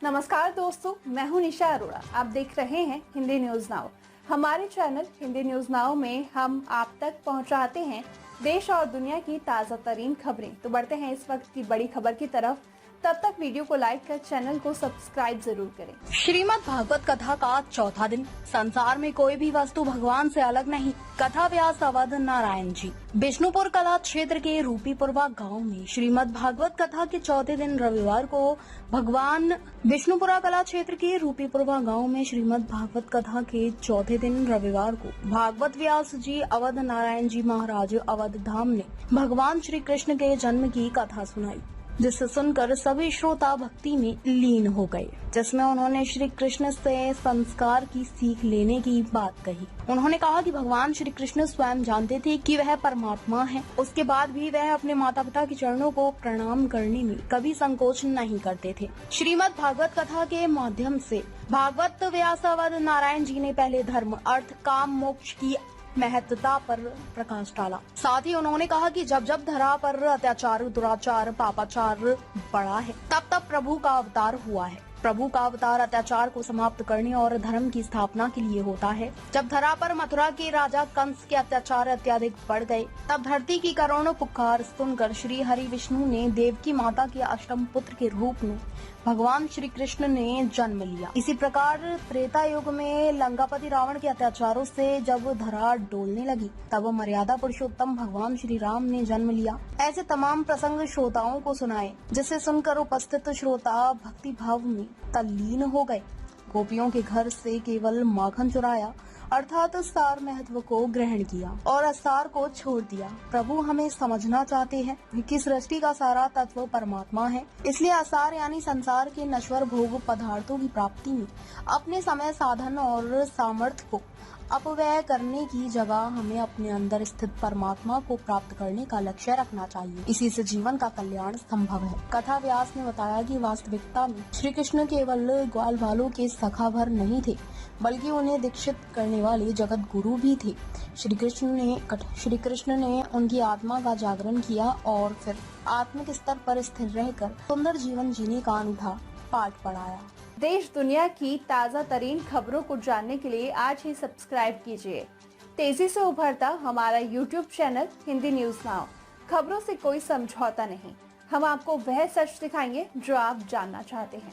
नमस्कार दोस्तों, मैं हूं निशा अरोड़ा। आप देख रहे हैं हिंदी न्यूज नाउ। हमारे चैनल हिंदी न्यूज नाउ में हम आप तक पहुंचाते हैं देश और दुनिया की ताजा तरीन खबरें। तो बढ़ते हैं इस वक्त की बड़ी खबर की तरफ। तब तक वीडियो को लाइक कर चैनल को सब्सक्राइब जरूर करें। श्रीमद् भागवत कथा का चौथा दिन। संसार में कोई भी वस्तु भगवान से अलग नहीं। कथा व्यास अवध नारायण जी। विष्णुपुर कला क्षेत्र के रूपीपुरवा गांव में श्रीमद् भागवत कथा के चौथे दिन रविवार को भगवान विष्णुपुरा कला क्षेत्र के रूपीपुरवा गांव में श्रीमद् भागवत कथा के चौथे दिन रविवार को भागवत व्यास जी अवध नारायण जी महाराज अवध धाम ने भगवान श्री कृष्ण के जन्म की कथा सुनाई, जिसे सुनकर सभी श्रोता भक्ति में लीन हो गए, जिसमें उन्होंने श्री कृष्ण से संस्कार की सीख लेने की बात कही। उन्होंने कहा कि भगवान श्री कृष्ण स्वयं जानते थे कि वह परमात्मा है, उसके बाद भी वह अपने माता पिता के चरणों को प्रणाम करने में कभी संकोच नहीं करते थे। श्रीमद् भागवत कथा के माध्यम से भागवत व्यास अवध नारायण जी ने पहले धर्म, अर्थ, काम, मोक्ष की महत्ता पर प्रकाश डाला। साथ ही उन्होंने कहा कि जब जब धरा पर अत्याचार, दुराचार, पापाचार बढ़ा है, तब तब प्रभु का अवतार हुआ है। प्रभु का अवतार अत्याचार को समाप्त करने और धर्म की स्थापना के लिए होता है। जब धरा पर मथुरा के राजा कंस के अत्याचार अत्यधिक बढ़ गए, तब धरती की करोड़ों पुकार सुनकर श्री हरि विष्णु ने देवकी माता के अष्टम पुत्र के रूप में भगवान श्री कृष्ण ने जन्म लिया। इसी प्रकार त्रेता युग में लंकापति रावण के अत्याचारों से जब धरा डोलने लगी, तब मर्यादा पुरुषोत्तम भगवान श्री राम ने जन्म लिया। ऐसे तमाम प्रसंग श्रोताओं को सुनाए, जिसे सुनकर उपस्थित श्रोता भक्ति भाव में तल्लीन हो गए। गोपियों के घर से केवल माखन चुराया, अर्थात सार महत्व को ग्रहण किया और असार को छोड़ दिया। प्रभु हमें समझना चाहते हैं कि सृष्टि का सारा तत्व परमात्मा है, इसलिए असार यानी संसार के नश्वर भोग पदार्थों की प्राप्ति में अपने समय, साधन और सामर्थ्य को अपव्यय करने की जगह हमें अपने अंदर स्थित परमात्मा को प्राप्त करने का लक्ष्य रखना चाहिए। इसी से जीवन का कल्याण संभव है। कथा व्यास ने बताया कि वास्तविकता में श्री कृष्ण केवल ग्वाल बालों के सखा भर नहीं थे, बल्कि उन्हें दीक्षित करने वाले जगत गुरु भी थे। श्री कृष्ण ने उनकी आत्मा का जागरण किया और फिर आत्मिक स्तर पर स्थिर रहकर सुंदर जीवन जीने का अनूठा पाठ पढ़ाया। देश दुनिया की ताजा तरीन खबरों को जानने के लिए आज ही सब्सक्राइब कीजिए। तेजी से उभरता हमारा YouTube channel Hindi news now. खबरों से कोई समझौता नहीं, हम आपको वह सच दिखाएंगे जो आप जानना चाहते हैं।